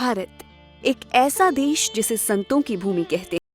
भारत एक ऐसा देश जिसे संतों की भूमि कहते हैं।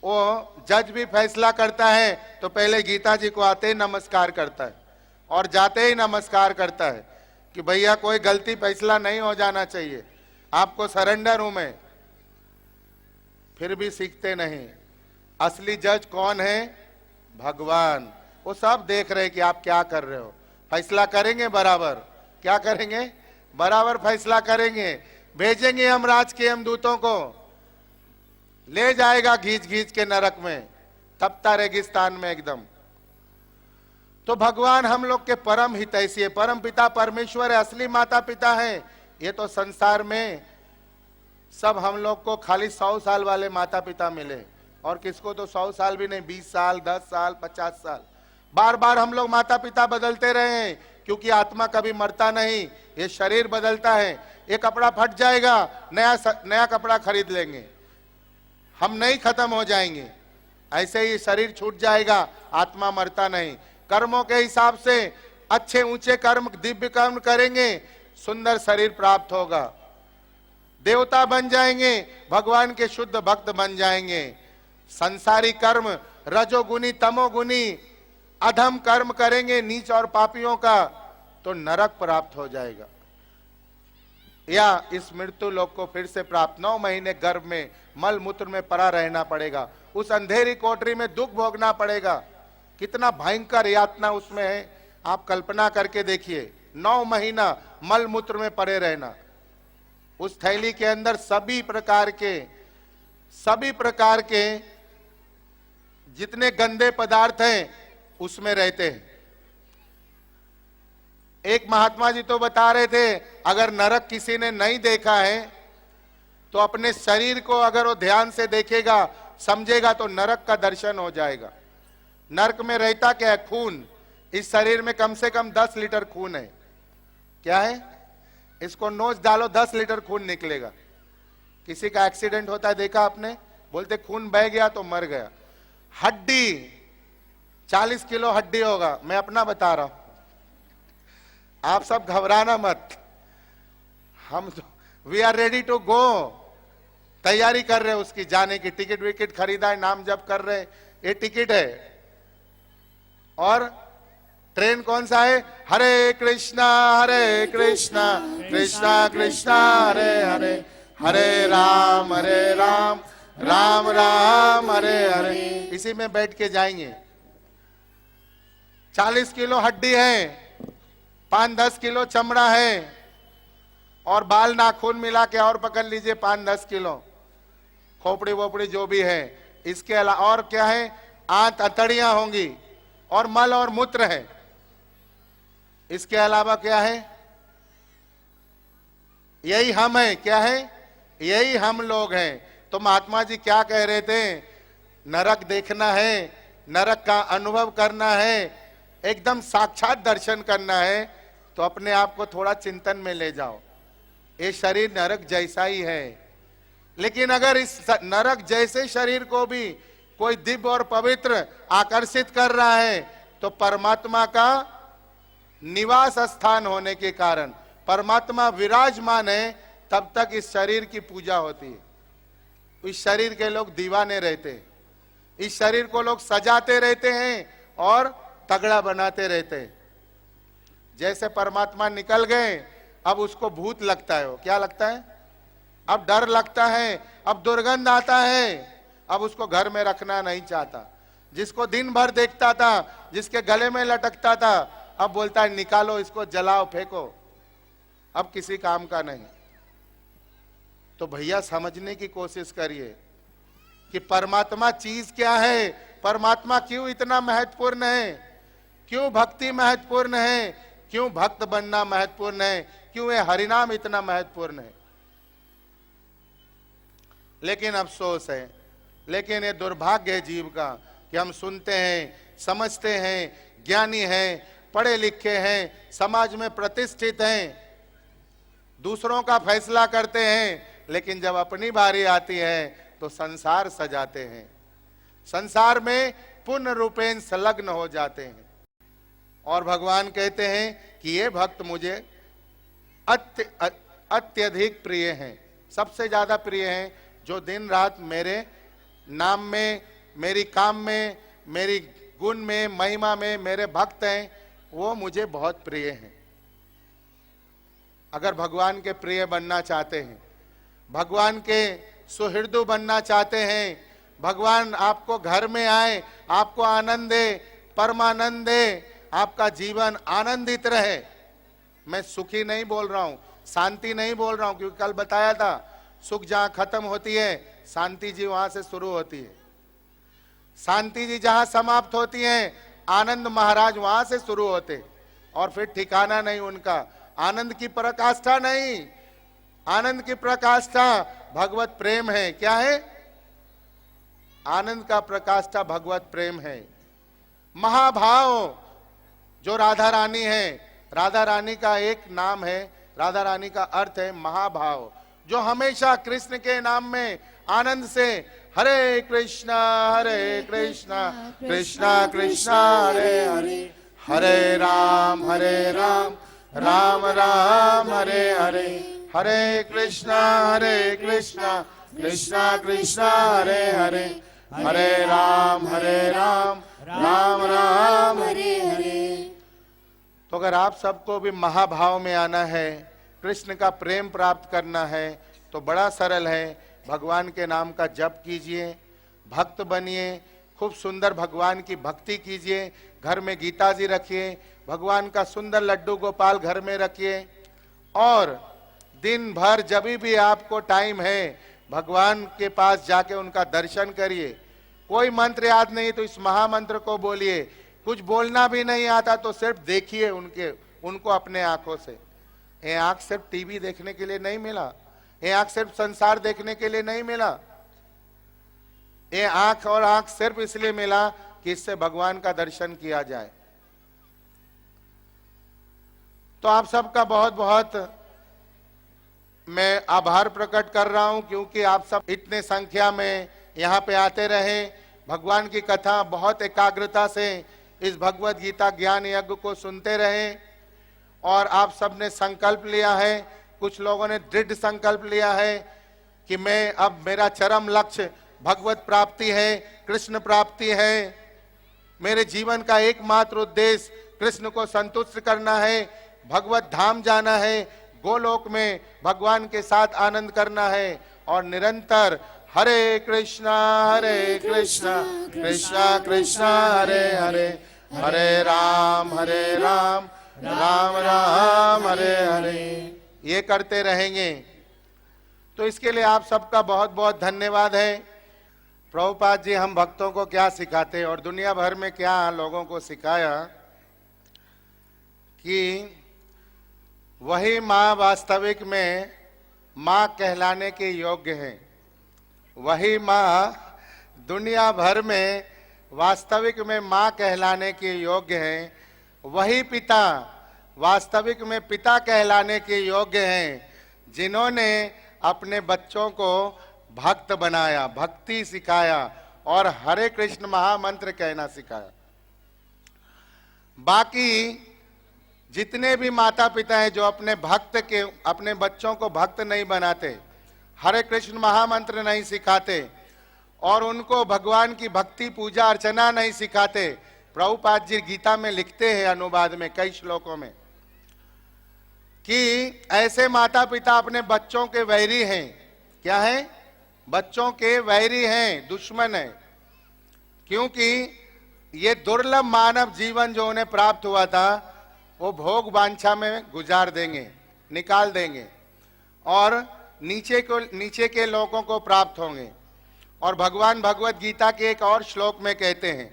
वो जज भी फैसला करता है तो पहले गीता जी को आते ही नमस्कार करता है और जाते ही नमस्कार करता है कि भैया कोई गलती फैसला नहीं हो जाना चाहिए, आपको सरेंडर हूं मैं। फिर भी सीखते नहीं। असली जज कौन है? भगवान। वो सब देख रहे कि आप क्या कर रहे हो। फैसला करेंगे बराबर। क्या करेंगे? बराबर फैसला करेंगे। भेजेंगे हम राज के हम दूतों को, ले जाएगा घींच घींच के नरक में, तपता रेगिस्तान में एकदम। तो भगवान हम लोग के परम हितैषी है, परम पिता परमेश्वर है, असली माता पिता है। ये तो संसार में सब हम लोग को खाली 100 साल वाले माता पिता मिले, और किसको तो 100 साल भी नहीं, 20 साल, 10 साल, 50 साल। बार बार हम लोग माता पिता बदलते रहे हैं, क्योंकि आत्मा कभी मरता नहीं, ये शरीर बदलता है। ये कपड़ा फट जाएगा, नया कपड़ा खरीद लेंगे, हम नहीं खत्म हो जाएंगे। ऐसे ही शरीर छूट जाएगा, आत्मा मरता नहीं। कर्मों के हिसाब से अच्छे ऊंचे कर्म, दिव्य कर्म करेंगे, सुंदर शरीर प्राप्त होगा, देवता बन जाएंगे, भगवान के शुद्ध भक्त बन जाएंगे। संसारी कर्म रजोगुनी तमोगुनी अधम कर्म करेंगे नीच और पापियों का, तो नरक प्राप्त हो जाएगा, या इस मृत्यु लोक को फिर से प्राप्त। 9 महीने गर्भ में मल मूत्र में पड़ा रहना पड़ेगा, उस अंधेरी कोठरी में दुख भोगना पड़ेगा। कितना भयंकर यातना उसमें है, आप कल्पना करके देखिए। 9 महीना मल मूत्र में पड़े रहना, उस थैली के अंदर सभी प्रकार के जितने गंदे पदार्थ हैं उसमें रहते हैं। एक महात्मा जी तो बता रहे थे, अगर नरक किसी ने नहीं देखा है तो अपने शरीर को अगर वो ध्यान से देखेगा, समझेगा, तो नरक का दर्शन हो जाएगा। नरक में रहता क्या है? खून। इस शरीर में कम से कम 10 लीटर खून है। क्या है? इसको नोच डालो, 10 लीटर खून निकलेगा। किसी का एक्सीडेंट होता है, देखा आपने? बोलते खून बह गया तो मर गया। हड्डी 40 किलो हड्डी होगा, मैं अपना बता रहा हूं, आप सब घबराना मत। हम we are ready to go, तैयारी कर रहे हैं उसकी जाने की, टिकट विकेट खरीदा है, नाम जप कर रहे हैं, ये टिकट है। और ट्रेन कौन सा है? हरे कृष्णा कृष्णा कृष्णा हरे हरे, हरे राम राम राम हरे हरे। इसी में बैठ के जाएंगे। 40 किलो हड्डी है, 5-10 किलो चमड़ा है, और बाल नाखून मिला के और पकड़ लीजिए 5-10 किलो, खोपड़ी वोपड़ी जो भी है। इसके अलावा और क्या है, आंत अतड़ियां होंगी और मल और मूत्र है। इसके अलावा क्या है, यही हम हैं। क्या है, यही हम लोग हैं। तो महात्मा जी क्या कह रहे थे, नरक देखना है, नरक का अनुभव करना है, एकदम साक्षात दर्शन करना है, तो अपने आप को थोड़ा चिंतन में ले जाओ। ये शरीर नरक जैसा ही है, लेकिन अगर इस नरक जैसे शरीर को भी कोई दिव्य और पवित्र आकर्षित कर रहा है, तो परमात्मा का निवास स्थान होने के कारण, परमात्मा विराजमान है, तब तक इस शरीर की पूजा होती है। इस शरीर के लोग दीवाने रहते हैं, इस शरीर को लोग सजाते रहते हैं और तगड़ा बनाते रहते हैं। जैसे परमात्मा निकल गए, अब उसको भूत लगता है। वो क्या लगता है, अब डर लगता है, अब दुर्गंध आता है, अब उसको घर में रखना नहीं चाहता। जिसको दिन भर देखता था, जिसके गले में लटकता था, अब बोलता है निकालो इसको, जलाओ, फेंको, अब किसी काम का नहीं। तो भैया समझने की कोशिश करिए कि परमात्मा चीज क्या है, परमात्मा क्यों इतना महत्वपूर्ण है, क्यों भक्ति महत्वपूर्ण है, क्यों भक्त बनना महत्वपूर्ण है, क्यों ये हरिनाम इतना महत्वपूर्ण है। लेकिन अफसोस है, लेकिन ये दुर्भाग्य है जीव का कि हम सुनते हैं, समझते हैं, ज्ञानी हैं, पढ़े लिखे हैं, समाज में प्रतिष्ठित हैं, दूसरों का फैसला करते हैं, लेकिन जब अपनी बारी आती है तो संसार सजाते हैं, संसार में पूर्ण रूपेण संलग्न हो जाते हैं। और भगवान कहते हैं कि ये भक्त मुझे अत्यधिक प्रिय हैं, सबसे ज्यादा प्रिय हैं, जो दिन रात मेरे नाम में, मेरी काम में, मेरी गुण में, महिमा में मेरे भक्त हैं, वो मुझे बहुत प्रिय हैं। अगर भगवान के प्रिय बनना चाहते हैं, भगवान के सुहृदु बनना चाहते हैं, भगवान आपको घर में आए, आपको आनंद दे, परमानंद दे, आपका जीवन आनंदित रहे। मैं सुखी नहीं बोल रहा हूं, शांति नहीं बोल रहा हूं, क्योंकि कल बताया था सुख जहां खत्म होती है, शांति जी वहां से शुरू होती है। शांति जी जहां समाप्त होती है, आनंद महाराज वहां से शुरू होते, और फिर ठिकाना नहीं उनका। आनंद की पराकाष्ठा नहीं, आनंद की पराकाष्ठा भगवत प्रेम है। क्या है, आनंद का प्रकाष्ठा भगवत प्रेम है। महाभाव जो राधा रानी है, राधा रानी का एक नाम है, राधा रानी का अर्थ है महाभाव, जो हमेशा कृष्ण के नाम में आनंद से हरे कृष्णा कृष्णा कृष्णा हरे हरे, हरे राम राम राम हरे हरे, हरे कृष्णा कृष्णा कृष्णा हरे हरे, हरे राम राम राम हरे हरे। तो अगर आप सबको भी महाभाव में आना है, कृष्ण का प्रेम प्राप्त करना है, तो बड़ा सरल है, भगवान के नाम का जप कीजिए, भक्त बनिए, खूब सुंदर भगवान की भक्ति कीजिए, घर में गीता जी रखिए, भगवान का सुंदर लड्डू गोपाल घर में रखिए, और दिन भर जब भी आपको टाइम है भगवान के पास जाके उनका दर्शन करिए। कोई मंत्र याद नहीं तो इस महामंत्र को बोलिए, कुछ बोलना भी नहीं आता तो सिर्फ देखिए उनको अपने आंखों से। ये आंख सिर्फ टीवी देखने के लिए नहीं मिला, ये आंख सिर्फ संसार देखने के लिए नहीं मिला, ये आंख और आंख सिर्फ इसलिए मिला कि इससे भगवान का दर्शन किया जाए। तो आप सबका बहुत बहुत मैं आभार प्रकट कर रहा हूं, क्योंकि आप सब इतने संख्या में यहाँ पे आते रहे, भगवान की कथा बहुत एकाग्रता से इस भगवत गीता ज्ञान यज्ञ को सुनते रहे, और आप सबने संकल्प लिया है, कुछ लोगों ने दृढ़ संकल्प लिया है कि मैं अब मेरा चरम लक्ष्य भगवत प्राप्ति है, कृष्ण प्राप्ति है, मेरे जीवन का एकमात्र उद्देश्य कृष्ण को संतुष्ट करना है, भगवत धाम जाना है, गोलोक में भगवान के साथ आनंद करना है, और निरंतर हरे कृष्णा कृष्णा कृष्णा हरे हरे, हरे राम राम राम हरे हरे। ये करते रहेंगे। तो इसके लिए आप सबका बहुत बहुत धन्यवाद है। प्रभुपाद जी हम भक्तों को क्या सिखाते और दुनिया भर में क्या लोगों को सिखाया कि वही माँ वास्तविक में माँ कहलाने के योग्य है। वही माँ दुनिया भर में वास्तविक में माँ कहलाने के योग्य है। वही पिता वास्तविक में पिता कहलाने के योग्य हैं, जिन्होंने अपने बच्चों को भक्त बनाया, भक्ति सिखाया और हरे कृष्ण महामंत्र कहना सिखाया। बाकी जितने भी माता पिता हैं जो अपने बच्चों को भक्त नहीं बनाते, हरे कृष्ण महामंत्र नहीं सिखाते और उनको भगवान की भक्ति पूजा अर्चना नहीं सिखाते, प्रभुपाद जी गीता में लिखते हैं अनुवाद में कई श्लोकों में कि ऐसे माता पिता अपने बच्चों के वैरी हैं। क्या है? बच्चों के वैरी हैं, दुश्मन है। क्योंकि ये दुर्लभ मानव जीवन जो उन्हें प्राप्त हुआ था वो भोग वांछा में गुजार देंगे, निकाल देंगे और नीचे के लोगों को प्राप्त होंगे। और भगवान भगवत गीता के एक और श्लोक में कहते हैं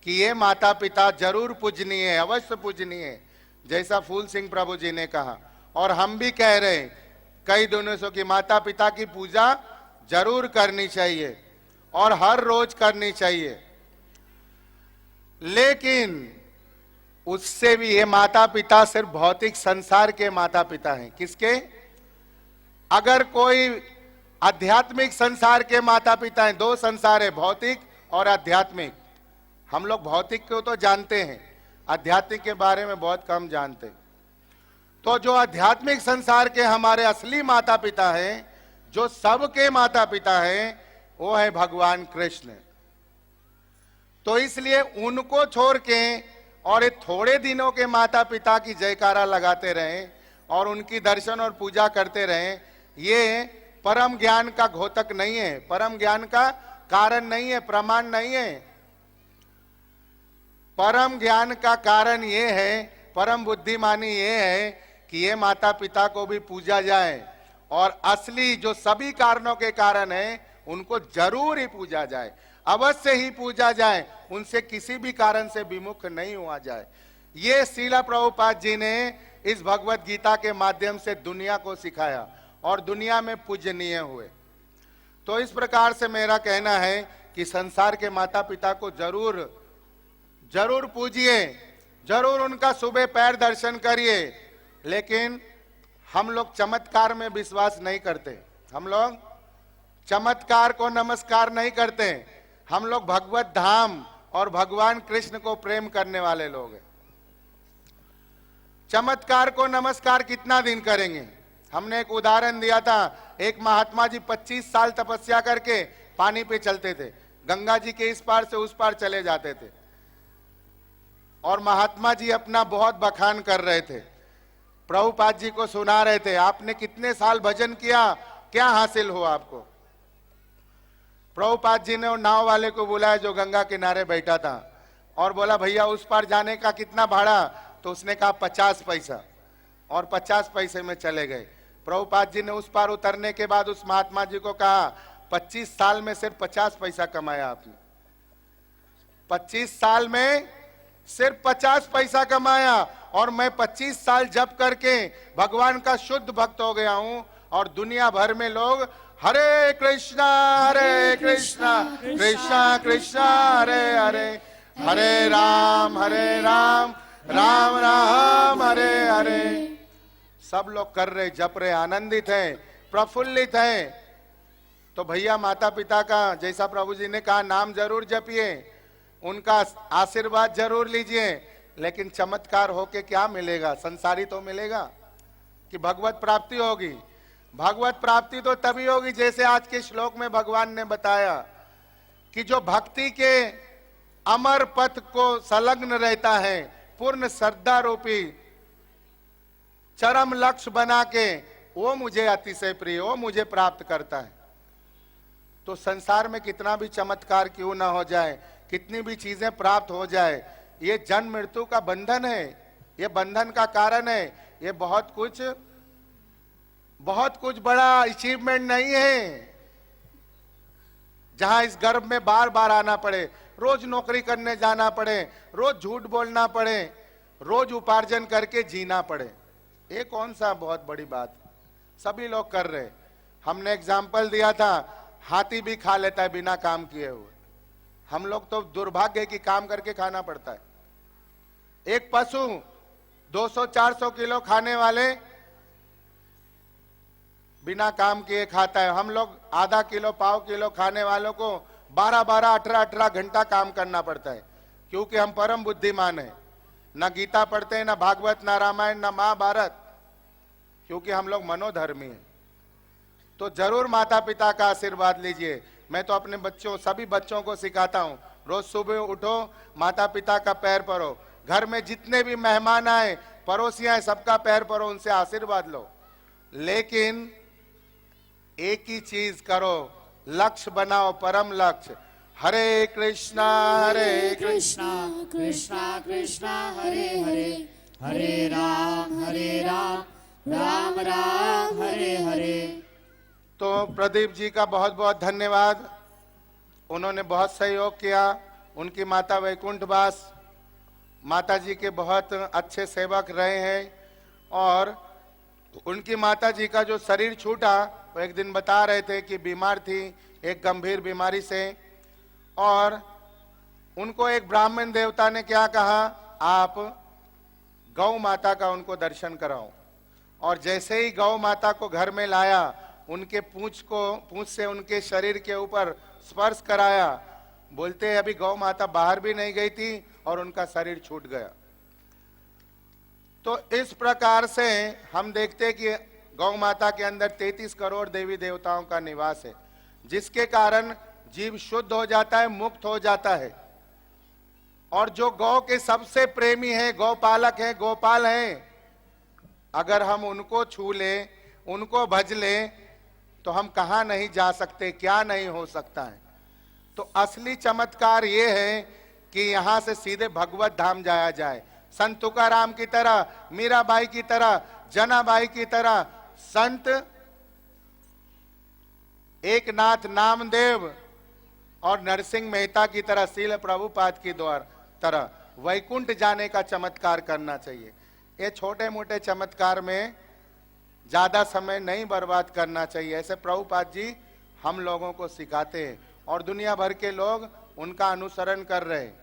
कि ये माता पिता जरूर पूजनीय है, अवश्य पूजनीय है, जैसा फूल सिंह प्रभु जी ने कहा। और हम भी कह रहे हैं कई दिनों से कि माता पिता की पूजा जरूर करनी चाहिए और हर रोज करनी चाहिए। लेकिन उससे भी ये माता पिता सिर्फ भौतिक संसार के माता पिता हैं। किसके? अगर कोई आध्यात्मिक संसार के माता पिता हैं, दो संसार है, भौतिक और आध्यात्मिक। हम लोग भौतिक को तो जानते हैं, आध्यात्मिक के बारे में बहुत कम जानते हैं। तो जो आध्यात्मिक संसार के हमारे असली माता पिता हैं, जो सबके माता पिता हैं, वो है भगवान कृष्ण। तो इसलिए उनको छोड़ के और ये थोड़े दिनों के माता पिता की जयकारा लगाते रहें और उनकी दर्शन और पूजा करते रहें, ये परम ज्ञान का घोतक नहीं है, परम ज्ञान का कारण नहीं है, प्रमाण नहीं है। परम ज्ञान का कारण ये है, परम बुद्धिमानी ये है कि ये माता पिता को भी पूजा जाए और असली जो सभी कारणों के कारण है उनको जरूर ही पूजा जाए, अवश्य ही पूजा जाए, उनसे किसी भी कारण से विमुख नहीं हुआ जाए। ये श्रील प्रभुपाद जी ने इस भगवत गीता के माध्यम से दुनिया को सिखाया और दुनिया में पूजनीय हुए। तो इस प्रकार से मेरा कहना है कि संसार के माता पिता को जरूर पूजिए, जरूर उनका सुबह पैर दर्शन करिए। लेकिन हम लोग चमत्कार में विश्वास नहीं करते, हम लोग चमत्कार को नमस्कार नहीं करते। हम लोग भगवत धाम और भगवान कृष्ण को प्रेम करने वाले लोग हैं। चमत्कार को नमस्कार कितना दिन करेंगे? हमने एक उदाहरण दिया था, एक महात्मा जी 25 साल तपस्या करके पानी पे चलते थे, गंगा जी के इस पार से उस पार चले जाते थे और महात्मा जी अपना बहुत बखान कर रहे थे, प्रभुपाद जी को सुना रहे थे, आपने कितने साल भजन किया, क्या हासिल हुआ आपको? प्रभुपाद जी ने नाव वाले को बुलाया जो गंगा किनारे बैठा था और बोला भैया उस पार जाने का कितना भाड़ा? तो उसने कहा 50 पैसा और 50 पैसे में चले गए। प्रभुपाद जी ने उस पार उतरने के बाद उस महात्मा जी को कहा 25 साल में सिर्फ 50 पैसा कमाया आपने, 25 साल में सिर्फ 50 पैसा कमाया और मैं 25 साल जप करके भगवान का शुद्ध भक्त हो गया हूं और दुनिया भर में लोग हरे कृष्णा कृष्णा कृष्णा हरे हरे, हरे राम राम राम हरे हरे, सब लोग कर रहे, जप रहे, आनंदित हैं, प्रफुल्लित हैं। तो भैया माता पिता का जैसा प्रभु जी ने कहा नाम जरूर जपिए, उनका आशीर्वाद जरूर लीजिए, लेकिन चमत्कार होके क्या मिलेगा? संसारी तो मिलेगा कि भगवत प्राप्ति होगी? भगवत प्राप्ति तो तभी होगी जैसे आज के श्लोक में भगवान ने बताया कि जो भक्ति के अमर पथ को संलग्न रहता है, पूर्ण श्रद्धा रूपी चरम लक्ष्य बना के, वो मुझे अतिशय प्रिय, वो मुझे प्राप्त करता है। तो संसार में कितना भी चमत्कार क्यों ना हो जाए, कितनी भी चीजें प्राप्त हो जाए, ये जन्म मृत्यु का बंधन है, ये बंधन का कारण है, ये बहुत कुछ बहुत कुछ बड़ा अचीवमेंट नहीं है जहां इस गर्भ में बार बार आना पड़े, रोज नौकरी करने जाना पड़े, रोज झूठ बोलना पड़े, रोज उपार्जन करके जीना पड़े। ये कौन सा बहुत बड़ी बात है? सभी लोग कर रहे हैं। हमने एग्जाम्पल दिया था, हाथी भी खा लेता है बिना काम किए हुए। हम लोग तो दुर्भाग्य है कि काम करके खाना पड़ता है। एक पशु 200-400 किलो खाने वाले बिना काम किए खाता है। हम लोग आधा किलो पाव किलो खाने वालों को 12-12, 18-18 घंटा काम करना पड़ता है, क्योंकि हम परम बुद्धिमान हैं। ना गीता पढ़ते हैं, ना भागवत, ना रामायण, ना महाभारत, क्योंकि हम लोग मनोधर्मी हैं। तो जरूर माता पिता का आशीर्वाद लीजिए। मैं तो अपने बच्चों, सभी बच्चों को सिखाता हूं, रोज सुबह उठो, माता पिता का पैर परो। घर में जितने भी मेहमान आए, पड़ोसी आए, सबका पैर परो, उनसे आशीर्वाद लो। लेकिन एक ही चीज करो, लक्ष्य बनाओ, परम लक्ष्य। हरे कृष्णा कृष्णा कृष्णा कृष्णा हरे हरे, हरे राम राम राम हरे हरे। तो प्रदीप जी का बहुत बहुत धन्यवाद, उन्होंने बहुत सहयोग किया। उनकी माता वैकुंठवास माता जी के बहुत अच्छे सेवक रहे हैं। और उनकी माता जी का जो शरीर छूटा, वो एक दिन बता रहे थे कि बीमार थी एक गंभीर बीमारी से, और उनको एक ब्राह्मण देवता ने क्या कहा, आप गौ माता का उनको दर्शन कराओ। और जैसे ही गौ माता को घर में लाया, उनके पूंछ से उनके शरीर के ऊपर स्पर्श कराया, बोलते अभी गौ माता बाहर भी नहीं गई थी और उनका शरीर छूट गया। तो इस प्रकार से हम देखते हैं कि गौ माता के अंदर 33 करोड़ देवी देवताओं का निवास है, जिसके कारण जीव शुद्ध हो जाता है, मुक्त हो जाता है। और जो गौ के सबसे प्रेमी है, गौपालक है, गोपाल हैं, अगर हम उनको छू लें, उनको भज लें, तो हम कहां नहीं जा सकते, क्या नहीं हो सकता है। तो असली चमत्कार ये है कि यहां से सीधे भगवत धाम जाया जाए। संत तुकाराम की तरह, मीराबाई की तरह, जनाबाई की तरह, संत एकनाथ नामदेव और नरसिंह मेहता की तरह, शील प्रभुपाद की तरह वैकुंठ जाने का चमत्कार करना चाहिए। ये छोटे मोटे चमत्कार में ज्यादा समय नहीं बर्बाद करना चाहिए। ऐसे प्रभुपाद जी हम लोगों को सिखाते हैं और दुनिया भर के लोग उनका अनुसरण कर रहे हैं।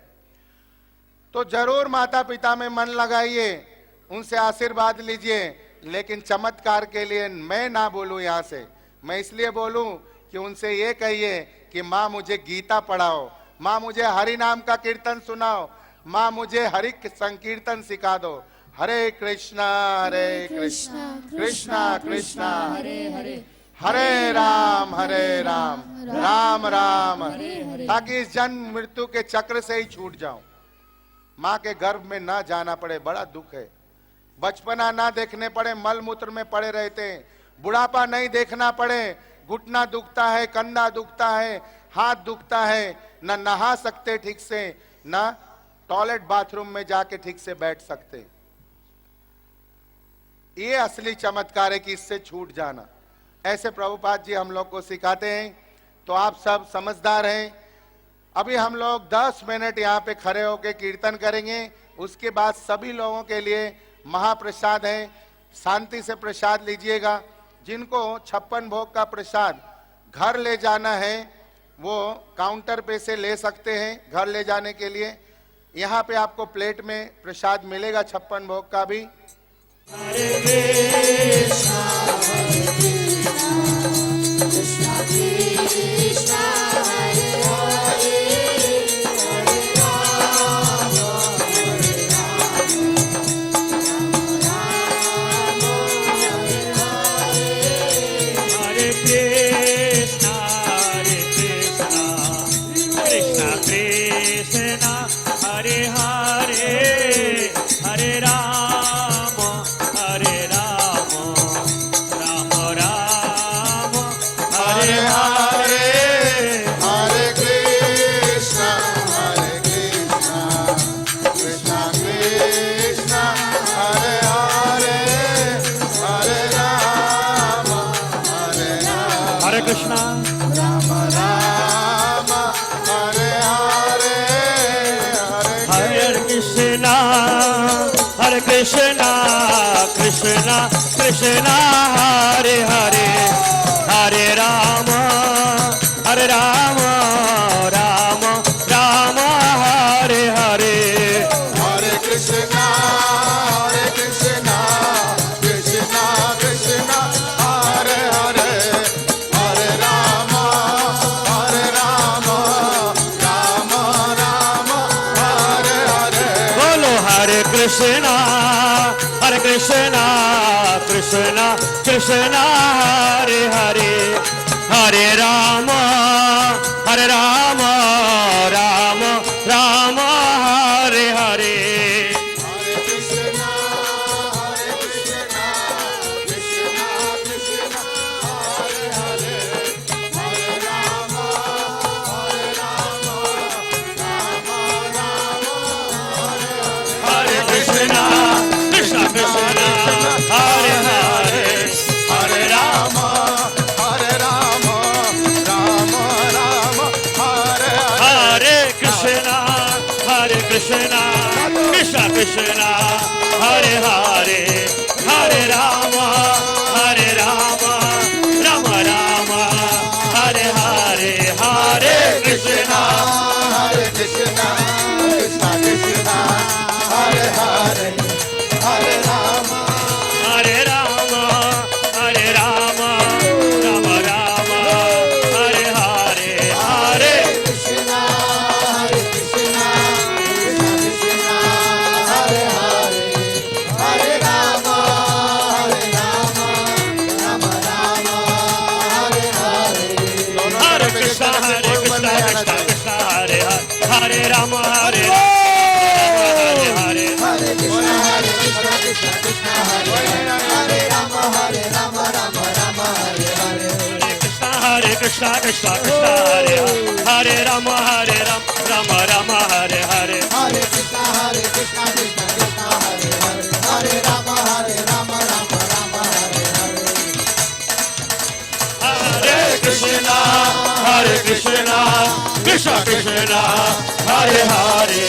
तो जरूर माता पिता में मन लगाइए, उनसे आशीर्वाद लीजिए। लेकिन चमत्कार के लिए मैं ना बोलूं यहां से, मैं इसलिए बोलूं कि उनसे ये कहिए कि माँ मुझे गीता पढ़ाओ, माँ मुझे हरि नाम का कीर्तन सुनाओ, माँ मुझे हरि संकीर्तन सिखा दो। हरे कृष्णा कृष्णा कृष्णा हरे हरे, हरे राम राम राम, ताकि इस जन्म मृत्यु के चक्र से ही छूट जाऊं, माँ के गर्भ में ना जाना पड़े। बड़ा दुख है, बचपना ना देखने पड़े, मल मूत्र में पड़े रहते हैं, बुढ़ापा नहीं देखना पड़े, घुटना दुखता है, कंधा दुखता है, हाथ दुखता है, न नहा सकते ठीक से, न टॉयलेट बाथरूम में जाके ठीक से बैठ सकते। ये असली चमत्कार है कि इससे छूट जाना। ऐसे प्रभुपाद जी हम लोग को सिखाते हैं। तो आप सब समझदार हैं। अभी हम लोग 10 मिनट यहाँ पे खड़े होकर कीर्तन करेंगे, उसके बाद सभी लोगों के लिए महाप्रसाद है, शांति से प्रसाद लीजिएगा। जिनको 56 भोग का प्रसाद घर ले जाना है, वो काउंटर पे से ले सकते हैं घर ले जाने के लिए। यहाँ पे आपको प्लेट में प्रसाद मिलेगा 56 भोग का भी। हरे कृष्णा कृष्णा कृष्णा हरे हरे, हरे राम राम हरे हरे। हरे कृष्णा कृष्णा कृष्णा हरे हरे, हरे राम कृष्णा कृष्णा हरे हरे हरे राम राम राम राम हरे हरे हरे कृष्णा कृष्णा कृष्णा हरे हरे हरे राम राम राम राम हरे हरे बोलो हरे कृष्णा कृष्णा कृष्णा हरे हरे हरे राम राम राम राम हरे हरे हरे कृष्णा कृष्णा कृष्णा हरे हरे हरे राम राम राम हरे कृष्णा कृष्णा कृष्णा हरे हरे हरे राम हरे राम राम राम हरे हरे कृष्णा कृष्णा कृष्णा हरे हरे हरे राम राम राम हरे हरे हरे कृष्णा कृष्णा कृष्णा हरे हरे हरे राम हरे राम राम राम हरे हरे हरे कृष्णा कृष्णा हरे हरे हरे राम राम राम हरे हरे हरे कृष्णा कृष्णा हरे हरे राम हरे हरे हरे हरे कृष्णा कृष्णा हरे राम राम राम हरे हरे हरे कृष्णा कृष्णा हरे हरे राम राम राम हरे हरे हरे कृष्णा कृष्णा हरे हरे राम राम राम हरे हरे हरे कृष्णा कृष्णा कृष्णा हरे हरे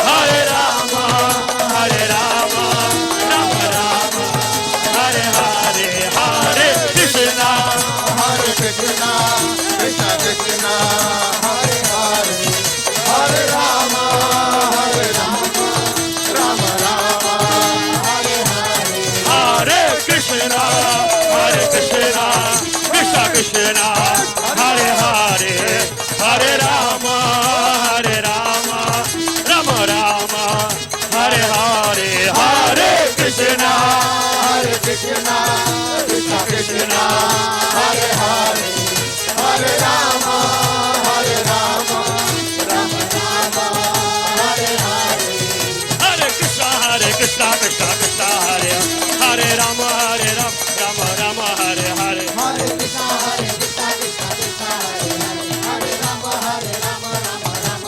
हरे राम राम राम हरे हरे हरे कृष्णा कृष्णा कृष्णा हरे हरे हरे राम राम राम हरे हरे हरे कृष्णा कृष्णा कृष्णा हरे हरे हरे राम राम राम हरे हरे हरे कृष्णा कृष्णा कृष्णा हरे हरे हरे राम राम राम हरे हरे हरे कृष्णा कृष्णा हरे हरे राम राम हरे हरे हरे कृष्णा कृष्णा हरे राम राम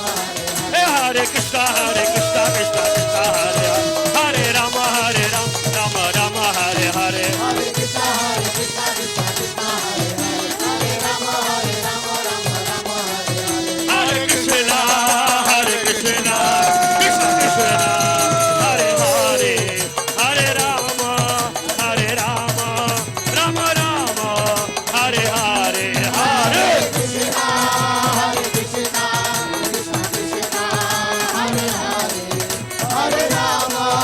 हे हरे कृष्णा कृष्णा हरे हरे राम राम हरे हरे हरे कृष्णा कृष्णा हरे राम राम हरे कृष्णा कृष्णा हरे हरे हरे राम राम राम हरे हरे हरे कृष्णा कृष्णा हरे हरे हरे राम राम हरे हरे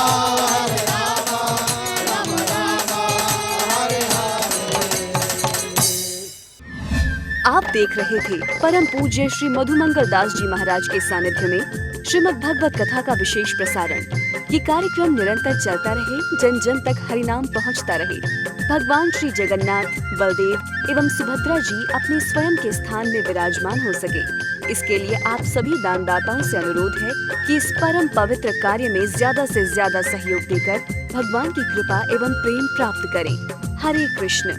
आप देख रहे थे परम पूज्य श्री मधुमंगल दास जी महाराज के सानिध्य में श्रीमद् भगवत कथा का विशेष प्रसारण। ये कार्यक्रम निरंतर चलता रहे, जन जन तक हरिनाम पहुंचता रहे। भगवान श्री जगन्नाथ, बलदेव एवं सुभद्रा जी अपने स्वयं के स्थान में विराजमान हो सके, इसके लिए आप सभी दानदाताओं से अनुरोध है कि इस परम पवित्र कार्य में ज्यादा से ज्यादा सहयोग देकर भगवान की कृपा एवं प्रेम प्राप्त करें। हरे कृष्ण।